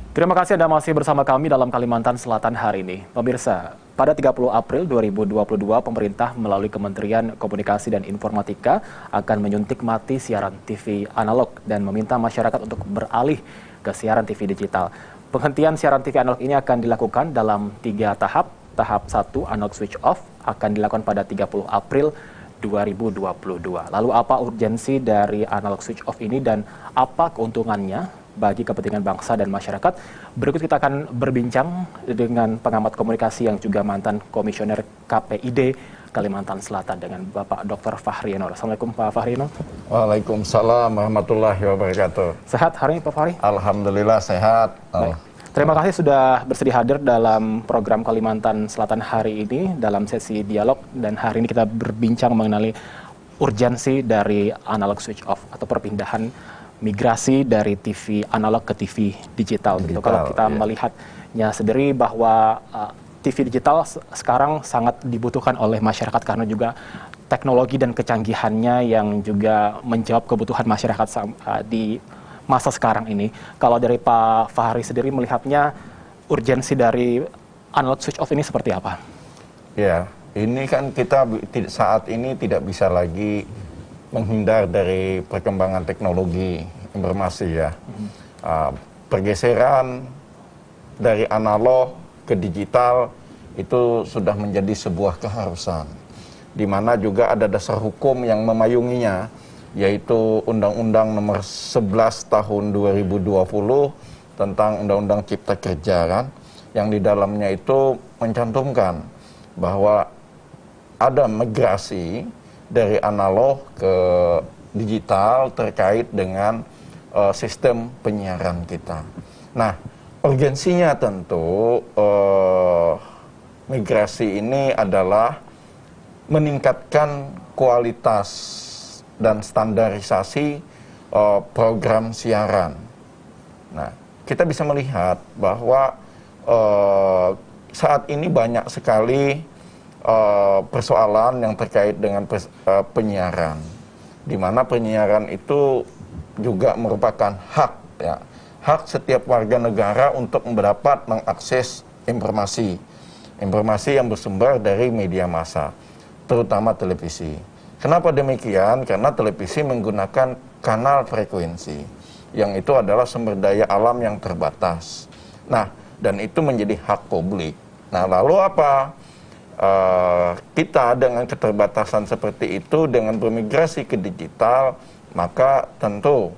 Terima kasih Anda masih bersama kami dalam Kalimantan Selatan hari ini. Pemirsa, pada 30 April 2022, pemerintah melalui Kementerian Komunikasi dan Informatika akan menyuntik mati siaran TV analog dan meminta masyarakat untuk beralih ke siaran TV digital. Penghentian siaran TV analog ini akan dilakukan dalam 3 tahap. Tahap 1, analog switch off, akan dilakukan pada 30 April 2022. Lalu apa urgensi dari analog switch off ini dan apa keuntungannya bagi kepentingan bangsa dan masyarakat? Berikut kita akan berbincang dengan pengamat komunikasi yang juga mantan komisioner KPID Kalimantan Selatan dengan Bapak Dr. Fahri Nur. Assalamualaikum Pak Fahri Nur. Waalaikumsalam warahmatullahi wabarakatuh. Sehat hari ini Pak Fahri? Alhamdulillah sehat. Baik. Terima kasih sudah bersedia hadir dalam program Kalimantan Selatan hari ini dalam sesi dialog, dan hari ini kita berbincang mengenai urgensi dari analog switch off atau perpindahan migrasi dari TV analog ke TV digital. Begitu. Kalau kita melihatnya sendiri bahwa TV digital sekarang sangat dibutuhkan oleh masyarakat karena juga teknologi dan kecanggihannya yang juga menjawab kebutuhan masyarakat di masa sekarang ini. Kalau dari Pak Fahri sendiri melihatnya urgensi dari analog switch off ini seperti apa? Ya, ini kan kita saat ini tidak bisa lagi menghindar dari perkembangan teknologi informasi ya. Pergeseran dari analog ke digital itu sudah menjadi sebuah keharusan, di mana juga ada dasar hukum yang memayunginya, yaitu Undang-Undang Nomor 11 Tahun 2020 tentang Undang-Undang Cipta Kerja, kan, yang di dalamnya itu mencantumkan bahwa ada migrasi dari analog ke digital terkait dengan sistem penyiaran kita. Nah, urgensinya tentu migrasi ini adalah meningkatkan kualitas dan standarisasi program siaran. Nah, kita bisa melihat bahwa saat ini banyak sekali persoalan yang terkait dengan penyiaran, di mana penyiaran itu juga merupakan hak, ya, hak setiap warga negara untuk mendapat mengakses informasi yang bersumber dari media massa, terutama televisi. Kenapa demikian? Karena televisi menggunakan kanal frekuensi, yang itu adalah sumber daya alam yang terbatas. Nah, dan itu menjadi hak publik. Nah, lalu apa? Kita dengan keterbatasan seperti itu, dengan bermigrasi ke digital, maka tentu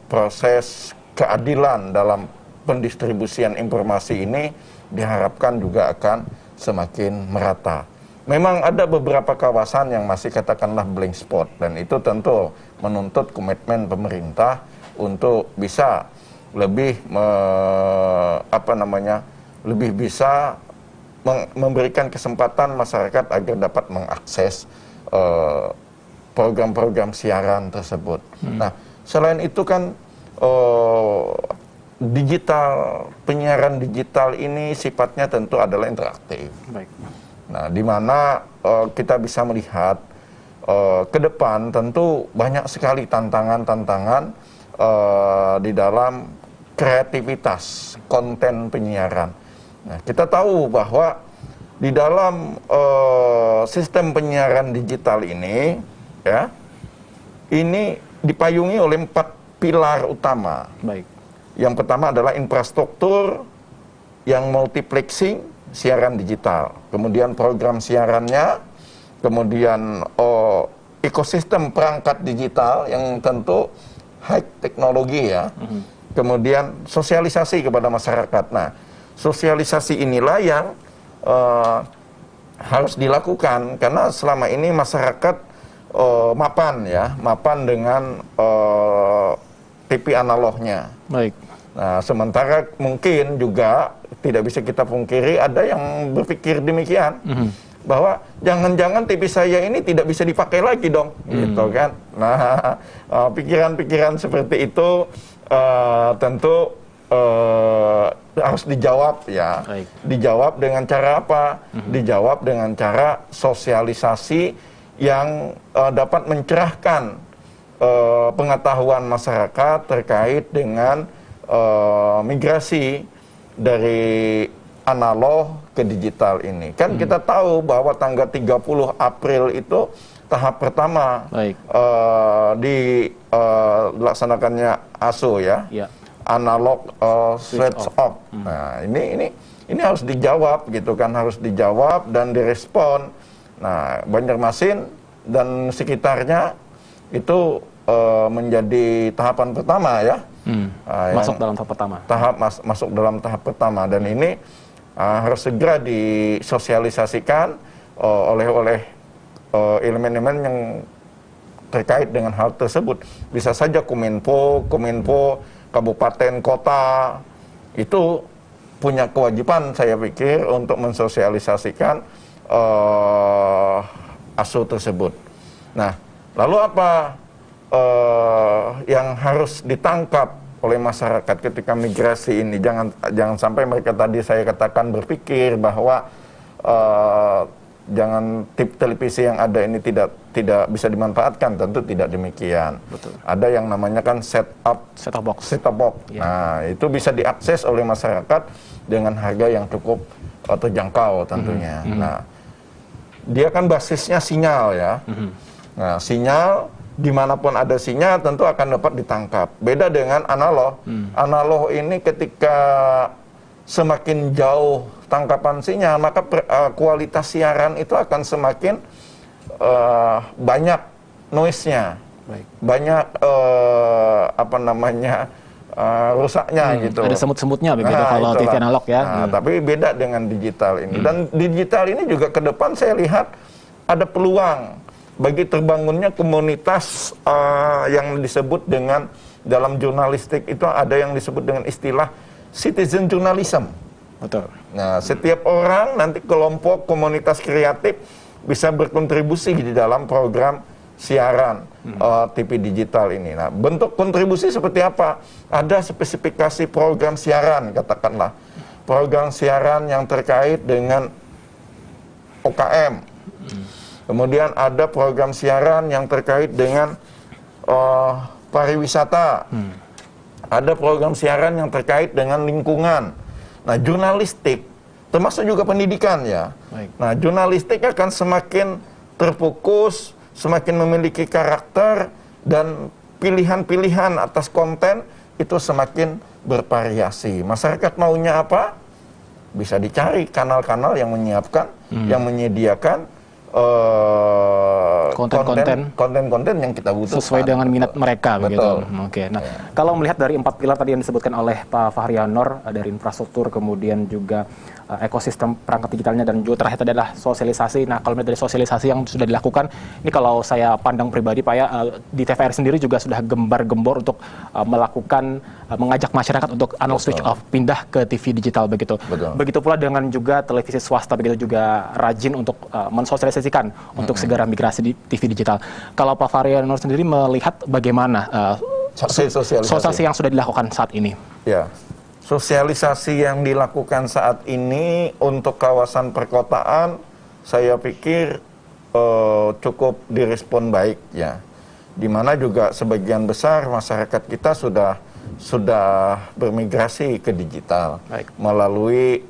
proses keadilan dalam pendistribusian informasi ini diharapkan juga akan semakin merata. Memang ada beberapa kawasan yang masih katakanlah blank spot, dan itu tentu menuntut komitmen pemerintah untuk bisa lebih lebih bisa memberikan kesempatan masyarakat agar dapat mengakses program-program siaran tersebut. Nah, selain itu kan penyiaran digital ini sifatnya tentu adalah interaktif. Baik. Nah, di mana kita bisa melihat ke depan tentu banyak sekali tantangan-tantangan di dalam kreativitas konten penyiaran. Nah, kita tahu bahwa di dalam sistem penyiaran digital ini, ya, ini dipayungi oleh 4 pilar utama. Baik. Yang pertama adalah infrastruktur yang multiplexing siaran digital, kemudian program siarannya, kemudian ekosistem perangkat digital yang tentu high teknologi, ya, kemudian sosialisasi kepada masyarakat. Nah, sosialisasi inilah yang harus dilakukan, karena selama ini masyarakat mapan dengan TV analognya. Baik. Nah, sementara mungkin juga tidak bisa kita pungkiri ada yang berpikir demikian, bahwa jangan-jangan TV saya ini tidak bisa dipakai lagi dong, gitu kan. Nah, pikiran-pikiran seperti itu tentu harus dijawab, ya. Baik. Dijawab dengan cara apa? Dijawab dengan cara sosialisasi yang dapat mencerahkan pengetahuan masyarakat terkait dengan migrasi dari analog ke digital ini. Kan kita tahu bahwa tanggal 30 April itu tahap pertama dilaksanakannya ASO ya. Analog switch off. Nah, ini harus dijawab gitu kan, harus dijawab dan direspon. Nah, Banjarmasin dan sekitarnya itu menjadi tahapan pertama ya. Masuk dalam tahap pertama. Masuk dalam tahap pertama, dan ini harus segera disosialisasikan oleh elemen-elemen yang terkait dengan hal tersebut. Bisa saja Kominfo, kabupaten, kota itu punya kewajiban, saya pikir, untuk mensosialisasikan ASO tersebut. Nah, lalu apa yang harus ditangkap oleh masyarakat ketika migrasi ini? Jangan sampai mereka tadi saya katakan berpikir bahwa jangan tip televisi yang ada ini tidak bisa dimanfaatkan. Tentu tidak demikian. Betul. Ada yang namanya kan set-top box. Nah, itu bisa diakses oleh masyarakat dengan harga yang cukup terjangkau tentunya. Nah, dia kan basisnya sinyal ya. Nah, sinyal, dimanapun ada sinyal tentu akan dapat ditangkap. Beda dengan analog. Analog ini ketika semakin jauh tangkapan sinyal, maka kualitas siaran itu akan semakin banyak noise-nya, banyak rusaknya gitu. Ada semut-semutnya begitu kalau TV analog ya. Nah, tapi beda dengan digital ini. Dan digital ini juga ke depan saya lihat ada peluang bagi terbangunnya komunitas yang disebut dengan, dalam jurnalistik itu ada yang disebut dengan istilah citizen journalism. Betul. Nah, setiap orang, nanti kelompok komunitas kreatif bisa berkontribusi di dalam program siaran TV digital ini. Nah, bentuk kontribusi seperti apa? Ada spesifikasi program siaran, katakanlah program siaran yang terkait dengan OKM. Kemudian ada program siaran yang terkait dengan pariwisata. Ada program siaran yang terkait dengan lingkungan. Nah, jurnalistik, termasuk juga pendidikan ya. Nah, jurnalistik akan semakin terfokus, semakin memiliki karakter, dan pilihan-pilihan atas konten itu semakin bervariasi. Masyarakat maunya apa? Bisa dicari kanal-kanal yang menyiapkan, yang menyediakan konten-konten yang kita butuhkan sesuai dengan minat mereka. Begitu. Oke. Nah, kalau melihat dari 4 pilar tadi yang disebutkan oleh Pak Fahri Anor, dari infrastruktur, kemudian juga ekosistem perangkat digitalnya, dan juga terakhir tadi adalah sosialisasi. Nah, kalau melihat dari sosialisasi yang sudah dilakukan, ini kalau saya pandang pribadi Pak ya, di TVRI sendiri juga sudah gembar-gembor untuk mengajak masyarakat untuk analog switch off, pindah ke TV digital begitu. Begitu pula dengan juga televisi swasta begitu juga rajin untuk mensosialisasikan untuk segera migrasi di TV digital. Kalau Pak Fahri Anor sendiri melihat bagaimana sosialisasi yang sudah dilakukan saat ini? Ya. Sosialisasi yang dilakukan saat ini untuk kawasan perkotaan, saya pikir cukup direspon baik ya. Di mana juga sebagian besar masyarakat kita sudah bermigrasi ke digital melalui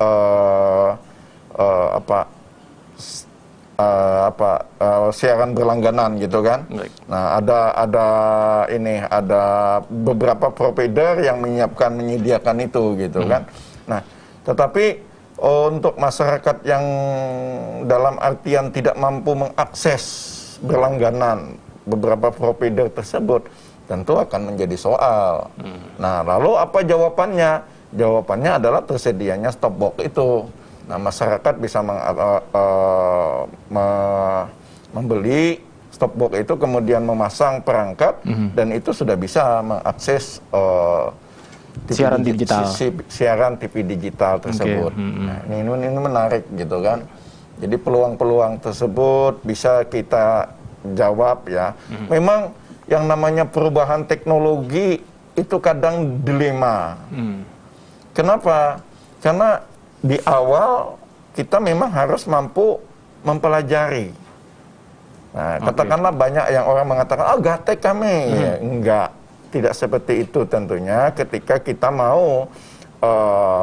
siaran berlangganan gitu kan. Nah, ada beberapa provider yang menyediakan itu gitu kan. Nah, tetapi untuk masyarakat yang dalam artian tidak mampu mengakses berlangganan beberapa provider tersebut, tentu akan menjadi soal. Nah, lalu apa jawabannya? Jawabannya adalah tersedianya stop box itu. Nah, masyarakat bisa membeli stop box itu, kemudian memasang perangkat, dan itu sudah bisa mengakses siaran TV digital tersebut. Nah, ini menarik gitu kan. Jadi peluang-peluang tersebut bisa kita jawab ya. Memang yang namanya perubahan teknologi itu kadang dilema. Kenapa? Karena di awal kita memang harus mampu mempelajari. Nah, katakanlah banyak yang orang mengatakan, gatek kami. Enggak. tidak seperti itu tentunya ketika kita mau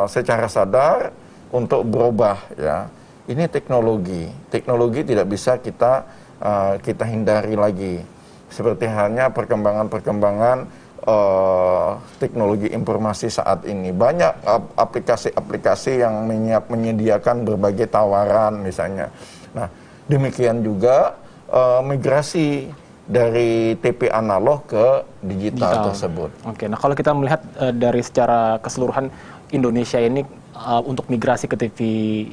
secara sadar untuk berubah ya. Ini teknologi tidak bisa kita hindari lagi. Seperti halnya perkembangan teknologi informasi saat ini. Banyak aplikasi-aplikasi yang menyediakan berbagai tawaran misalnya. Nah, demikian juga migrasi dari TV analog ke digital tersebut. Oke, nah kalau kita melihat dari secara keseluruhan Indonesia ini untuk migrasi ke TV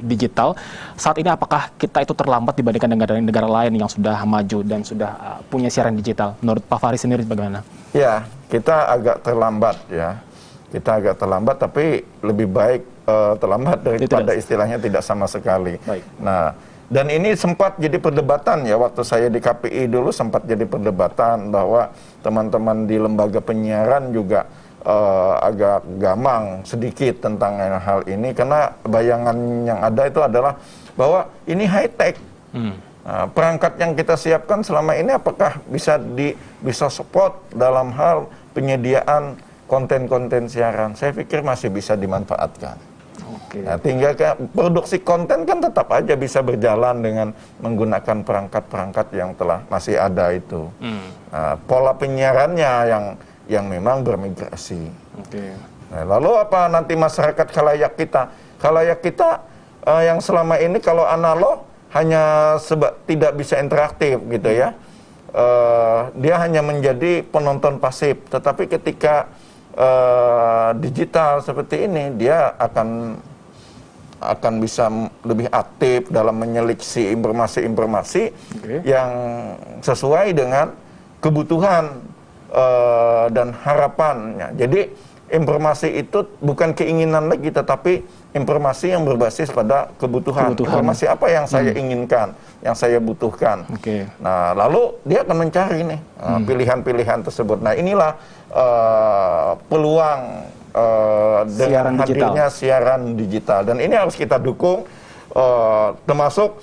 digital, saat ini apakah kita itu terlambat dibandingkan dengan negara lain yang sudah maju dan sudah punya siaran digital? Menurut Pak Fahri sendiri bagaimana? Ya, kita agak terlambat ya. Kita agak terlambat, tapi lebih baik terlambat daripada istilahnya tidak sama sekali. Baik. Nah, dan ini sempat jadi perdebatan ya, waktu saya di KPI dulu sempat jadi perdebatan bahwa teman-teman di lembaga penyiaran juga agak gamang sedikit tentang hal ini, karena bayangan yang ada itu adalah bahwa ini high tech. Nah, perangkat yang kita siapkan selama ini apakah bisa support dalam hal penyediaan konten-konten siaran? Saya pikir masih bisa dimanfaatkan. Nah, tinggal produksi konten kan tetap aja bisa berjalan dengan menggunakan perangkat-perangkat yang telah masih ada itu. Nah, pola penyiarannya yang memang bermigrasi. Nah, lalu apa nanti masyarakat khalayak kita? Khalayak kita yang selama ini kalau analog hanya tidak bisa interaktif gitu ya. Dia hanya menjadi penonton pasif. Tetapi ketika digital seperti ini, dia akan bisa lebih aktif dalam menyeleksi informasi-informasi yang sesuai dengan kebutuhan dan harapannya. Jadi informasi itu bukan keinginan lagi, tetapi informasi yang berbasis pada kebutuhan. Informasi apa yang saya inginkan, yang saya butuhkan. Nah, lalu dia akan mencari nih pilihan-pilihan tersebut. Nah, inilah peluang dengan hadirnya siaran digital, dan ini harus kita dukung, termasuk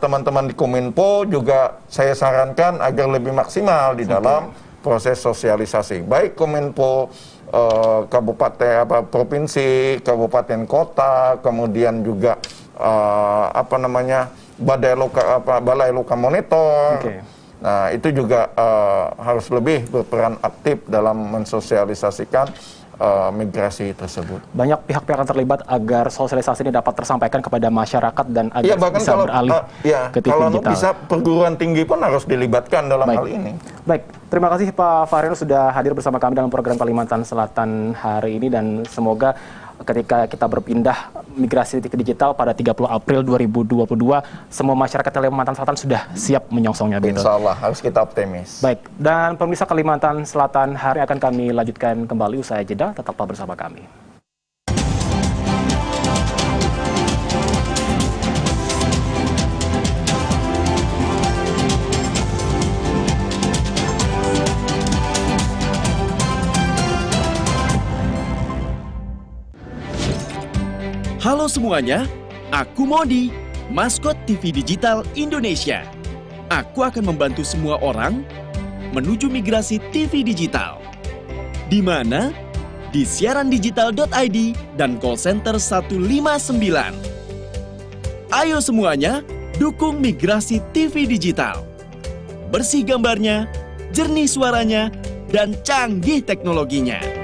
teman-teman di Kominfo juga saya sarankan agar lebih maksimal di dalam proses sosialisasi, baik Kominfo kabupaten provinsi, kabupaten kota, kemudian juga balai loka monitor. Nah, itu juga harus lebih berperan aktif dalam mensosialisasikan migrasi tersebut. Banyak pihak-pihak yang terlibat agar sosialisasi ini dapat tersampaikan kepada masyarakat dan agar bisa beralih ke TV kalau digital. Bisa perguruan tinggi pun harus dilibatkan dalam hal ini. Baik, terima kasih Pak Fahri sudah hadir bersama kami dalam program Kalimantan Selatan hari ini, dan semoga ketika kita berpindah migrasi ke digital pada 30 April 2022, semua masyarakat Kalimantan Selatan sudah siap menyongsongnya. Insya Allah, harus kita optimis. Baik, dan pemirsa Kalimantan Selatan hari akan kami lanjutkan kembali usai jeda, tetaplah bersama kami. Halo semuanya, aku Modi, maskot TV Digital Indonesia. Aku akan membantu semua orang menuju migrasi TV digital. Di mana? Di siarandigital.id dan call center 159. Ayo semuanya, dukung migrasi TV digital. Bersih gambarnya, jernih suaranya, dan canggih teknologinya.